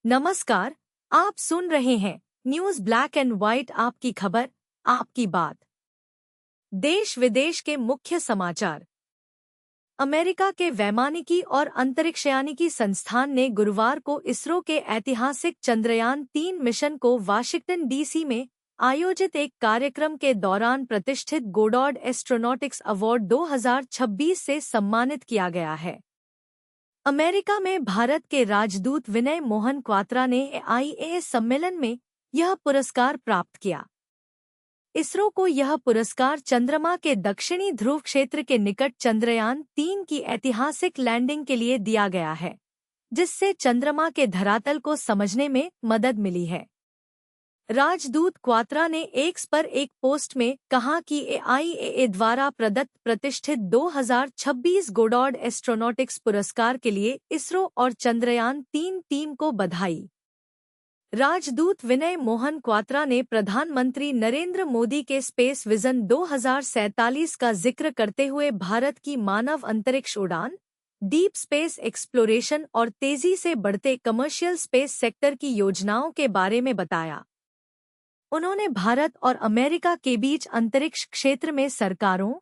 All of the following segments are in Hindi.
नमस्कार। आप सुन रहे हैं न्यूज ब्लैक एंड व्हाइट, आपकी खबर आपकी बात। देश विदेश के मुख्य समाचार। अमेरिका के वैमानिकी और अंतरिक्षयानिकी संस्थान ने गुरुवार को इसरो के ऐतिहासिक चंद्रयान-3 मिशन को वाशिंगटन डीसी में आयोजित एक कार्यक्रम के दौरान प्रतिष्ठित गोडॉर्ड एस्ट्रोनॉटिक्स अवार्ड 2026 से सम्मानित किया गया है। अमेरिका में भारत के राजदूत विनय मोहन क्वात्रा ने आईएएस सम्मेलन में यह पुरस्कार प्राप्त किया। इसरो को यह पुरस्कार चंद्रमा के दक्षिणी ध्रुव क्षेत्र के निकट चंद्रयान-3 की ऐतिहासिक लैंडिंग के लिए दिया गया है, जिससे चंद्रमा के धरातल को समझने में मदद मिली है। राजदूत क्वात्रा ने एक्स पर एक पोस्ट में कहा कि आईएए द्वारा प्रदत्त प्रतिष्ठित 2026 गोडॉर्ड एस्ट्रोनॉटिक्स पुरस्कार के लिए इसरो और चंद्रयान-3 टीम को बधाई। राजदूत विनय मोहन क्वात्रा ने प्रधानमंत्री नरेंद्र मोदी के स्पेस विजन 2047 का जिक्र करते हुए भारत की मानव अंतरिक्ष उड़ान, डीप स्पेस एक्सप्लोरेशन और तेजी से बढ़ते कमर्शियल स्पेस सेक्टर की योजनाओं के बारे में बताया। उन्होंने भारत और अमेरिका के बीच अंतरिक्ष क्षेत्र में सरकारों,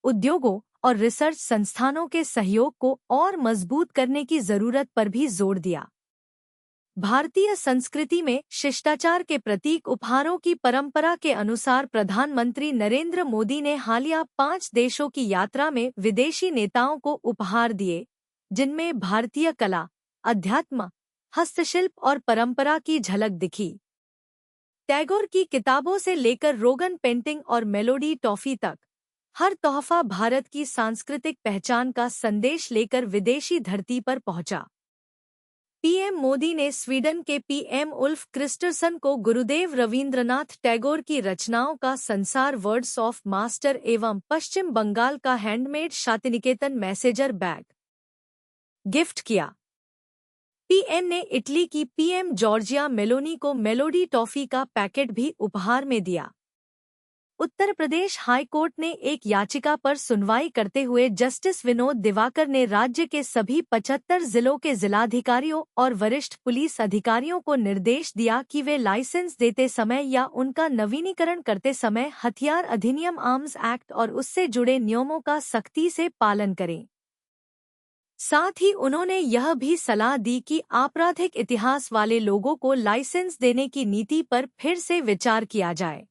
उद्योगों और रिसर्च संस्थानों के सहयोग को और मजबूत करने की जरूरत पर भी जोर दिया। भारतीय संस्कृति में शिष्टाचार के प्रतीक उपहारों की परंपरा के अनुसार प्रधानमंत्री नरेंद्र मोदी ने हालिया 5 देशों की यात्रा में विदेशी नेताओं को उपहार दिए, जिनमें भारतीय कला, अध्यात्म, हस्तशिल्प और परंपरा की झलक दिखी। टैगोर की किताबों से लेकर रोगन पेंटिंग और मेलोडी टॉफी तक, हर तोहफा भारत की सांस्कृतिक पहचान का संदेश लेकर विदेशी धरती पर पहुंचा। पीएम मोदी ने स्वीडन के पीएम उल्फ क्रिस्टरसन को गुरुदेव रवींद्रनाथ टैगोर की रचनाओं का संसार वर्ड्स ऑफ मास्टर एवं पश्चिम बंगाल का handmade Shantiniketan messenger bag gift किया। पीएम ने इटली की पीएम जॉर्जिया मेलोनी को मेलोडी टॉफी का पैकेट भी उपहार में दिया। उत्तर प्रदेश हाई कोर्ट ने एक याचिका पर सुनवाई करते हुए जस्टिस विनोद दिवाकर ने राज्य के सभी 75 जिलों के जिलाधिकारियों और वरिष्ठ पुलिस अधिकारियों को निर्देश दिया कि वे लाइसेंस देते समय या उनका नवीनीकरण करते समय हथियार अधिनियम आर्म्स एक्ट और उससे जुड़े नियमों का सख्ती से पालन करें। साथ ही उन्होंने यह भी सलाह दी कि आपराधिक इतिहास वाले लोगों को लाइसेंस देने की नीति पर फिर से विचार किया जाए।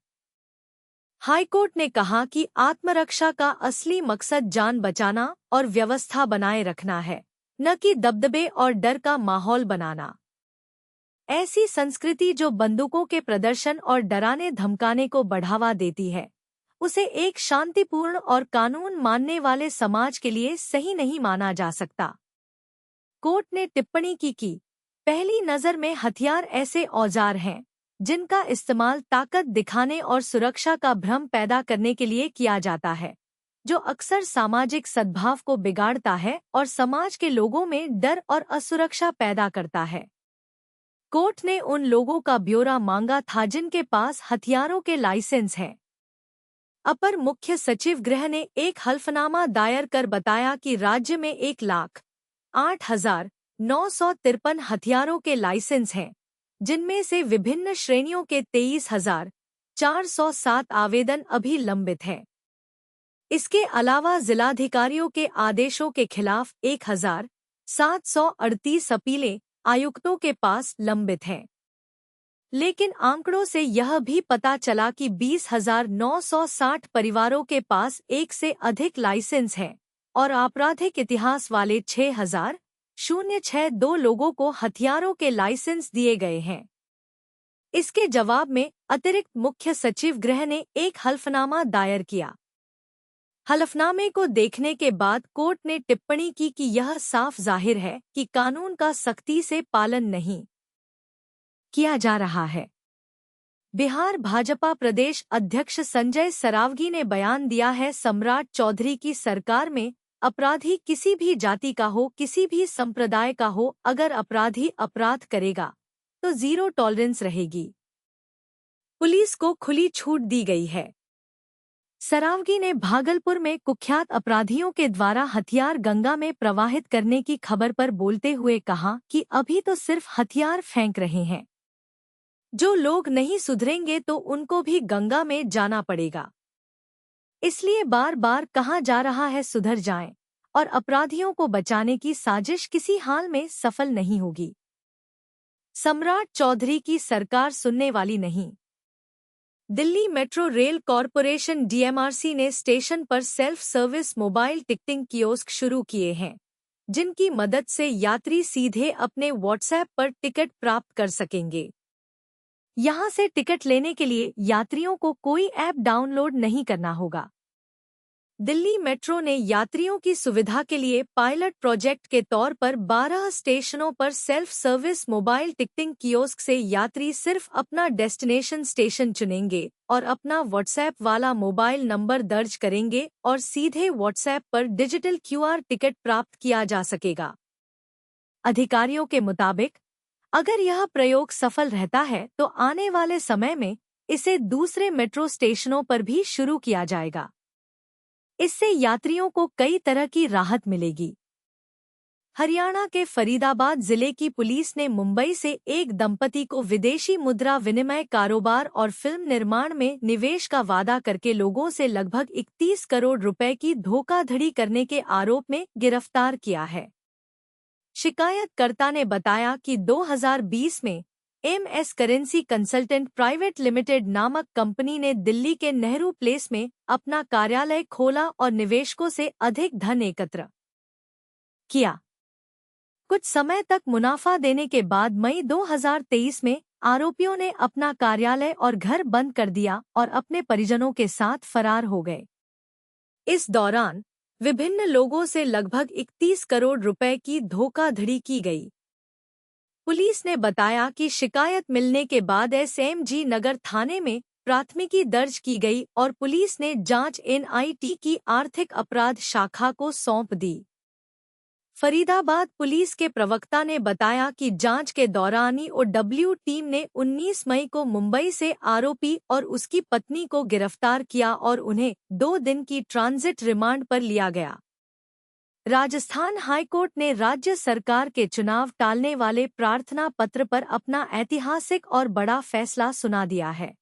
हाईकोर्ट ने कहा कि आत्मरक्षा का असली मकसद जान बचाना और व्यवस्था बनाए रखना है, न कि दबदबे और डर का माहौल बनाना। ऐसी संस्कृति जो बंदूकों के प्रदर्शन और डराने धमकाने को बढ़ावा देती है, उसे एक शांतिपूर्ण और कानून मानने वाले समाज के लिए सही नहीं माना जा सकता। कोर्ट ने टिप्पणी की कि पहली नज़र में हथियार ऐसे औजार हैं जिनका इस्तेमाल ताकत दिखाने और सुरक्षा का भ्रम पैदा करने के लिए किया जाता है, जो अक्सर सामाजिक सद्भाव को बिगाड़ता है और समाज के लोगों में डर और असुरक्षा पैदा करता है। कोर्ट ने उन लोगों का ब्यौरा मांगा था जिनके पास हथियारों के लाइसेंस हैं। अपर मुख्य सचिव गृह ने एक हल्फनामा दायर कर बताया कि राज्य में 1,08,953 हथियारों के लाइसेंस हैं, जिनमें से विभिन्न श्रेणियों के 23,407 आवेदन अभी लंबित हैं। इसके अलावा जिलाधिकारियों के आदेशों के खिलाफ 1,738 अपीलें आयुक्तों के पास लंबित हैं। लेकिन आंकड़ों से यह भी पता चला कि 20,960 परिवारों के पास एक से अधिक लाइसेंस हैं और आपराधिक इतिहास वाले 6,062 लोगों को हथियारों के लाइसेंस दिए गए हैं। इसके जवाब में अतिरिक्त मुख्य सचिव गृह ने एक हल्फनामा दायर किया। हलफनामे को देखने के बाद कोर्ट ने टिप्पणी की कि यह साफ जाहिर है कि कानून का सख्ती से पालन नहीं किया जा रहा है। बिहार भाजपा प्रदेश अध्यक्ष संजय सरावगी ने बयान दिया है, सम्राट चौधरी की सरकार में अपराधी किसी भी जाति का हो, किसी भी संप्रदाय का हो, अगर अपराधी अपराध करेगा तो 0 टॉलरेंस रहेगी। पुलिस को खुली छूट दी गई है। सरावगी ने भागलपुर में कुख्यात अपराधियों के द्वारा हथियार गंगा में प्रवाहित करने की खबर पर बोलते हुए कहा कि अभी तो सिर्फ हथियार फेंक रहे हैं। जो लोग नहीं सुधरेंगे तो उनको भी गंगा में जाना पड़ेगा। इसलिए बार बार कहा जा रहा है सुधर जाएं और अपराधियों को बचाने की साजिश किसी हाल में सफल नहीं होगी। सम्राट चौधरी की सरकार सुनने वाली नहीं। Delhi metro rail corporation DMRC ने स्टेशन पर self service mobile ticketing kiosk शुरू किए हैं, जिनकी मदद से यात्री सीधे अपने व्हाट्सएप पर टिकट प्राप्त कर सकेंगे। यहां से टिकट लेने के लिए यात्रियों को कोई ऐप डाउनलोड नहीं करना होगा। दिल्ली मेट्रो ने यात्रियों की सुविधा के लिए पायलट प्रोजेक्ट के तौर पर 12 स्टेशनों पर self service mobile ticketing kiosk से यात्री सिर्फ अपना डेस्टिनेशन स्टेशन चुनेंगे और अपना व्हाट्सएप वाला मोबाइल नंबर दर्ज करेंगे और सीधे व्हाट्सएप पर डिजिटल क्यूआर टिकट प्राप्त किया जा सकेगा। अधिकारियों के मुताबिक अगर यह प्रयोग सफल रहता है तो आने वाले समय में इसे दूसरे मेट्रो स्टेशनों पर भी शुरू किया जाएगा। इससे यात्रियों को कई तरह की राहत मिलेगी। हरियाणा के फरीदाबाद जिले की पुलिस ने मुंबई से एक दंपति को विदेशी मुद्रा विनिमय कारोबार और फिल्म निर्माण में निवेश का वादा करके लोगों से लगभग 31 करोड़ रुपए की धोखाधड़ी करने के आरोप में गिरफ्तार किया है। शिकायतकर्ता ने बताया कि 2020 में MS currency consultant private limited नामक कंपनी ने दिल्ली के नेहरू प्लेस में अपना कार्यालय खोला और निवेशकों से अधिक धन एकत्र किया। कुछ समय तक मुनाफा देने के बाद मई 2023 में आरोपियों ने अपना कार्यालय और घर बंद कर दिया और अपने परिजनों के साथ फरार हो गए। इस दौरान विभिन्न लोगों से लगभग 31 करोड़ रुपए की धोखाधड़ी की गई। पुलिस ने बताया कि शिकायत मिलने के बाद SMG नगर थाने में प्राथमिकी दर्ज की गई और पुलिस ने जांच NIT की आर्थिक अपराध शाखा को सौंप दी। फरीदाबाद पुलिस के प्रवक्ता ने बताया कि जांच के दौरान EOW टीम ने 19 मई को मुंबई से आरोपी और उसकी पत्नी को गिरफ्तार किया और उन्हें 2 दिन की ट्रांजिट रिमांड पर लिया गया। राजस्थान हाईकोर्ट ने राज्य सरकार के चुनाव टालने वाले प्रार्थना पत्र पर अपना ऐतिहासिक और बड़ा फैसला सुना दिया है।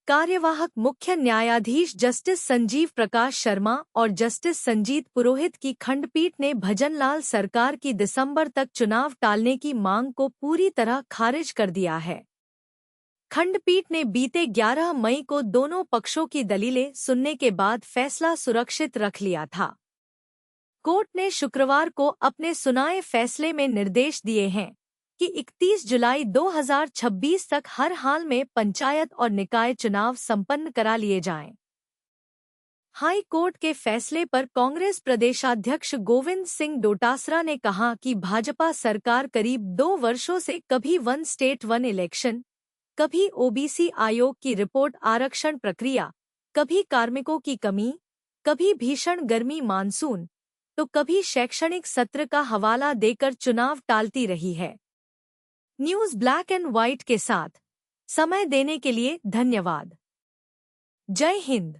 कार्यवाहक मुख्य न्यायाधीश जस्टिस संजीव प्रकाश शर्मा और जस्टिस संजीत पुरोहित की खंडपीठ ने भजनलाल सरकार की दिसंबर तक चुनाव टालने की मांग को पूरी तरह खारिज कर दिया है। खंडपीठ ने बीते 11 मई को दोनों पक्षों की दलीलें सुनने के बाद फैसला सुरक्षित रख लिया था। कोर्ट ने शुक्रवार को अपने सुनाए फैसले में निर्देश दिए हैं कि 31 जुलाई 2026 तक हर हाल में पंचायत और निकाय चुनाव संपन्न करा लिए जाएं। हाई कोर्ट के फैसले पर कांग्रेस प्रदेशाध्यक्ष गोविंद सिंह डोटासरा ने कहा कि भाजपा सरकार करीब 2 वर्षों से कभी वन स्टेट वन इलेक्शन, कभी OBC आयोग की रिपोर्ट आरक्षण प्रक्रिया, कभी कार्मिकों की कमी, कभी भीषण गर्मी मानसून, तो कभी शैक्षणिक सत्र का हवाला देकर चुनाव टालती रही है। न्यूज़ ब्लैक एंड व्हाइट के साथ समय देने के लिए धन्यवाद। जय हिंद।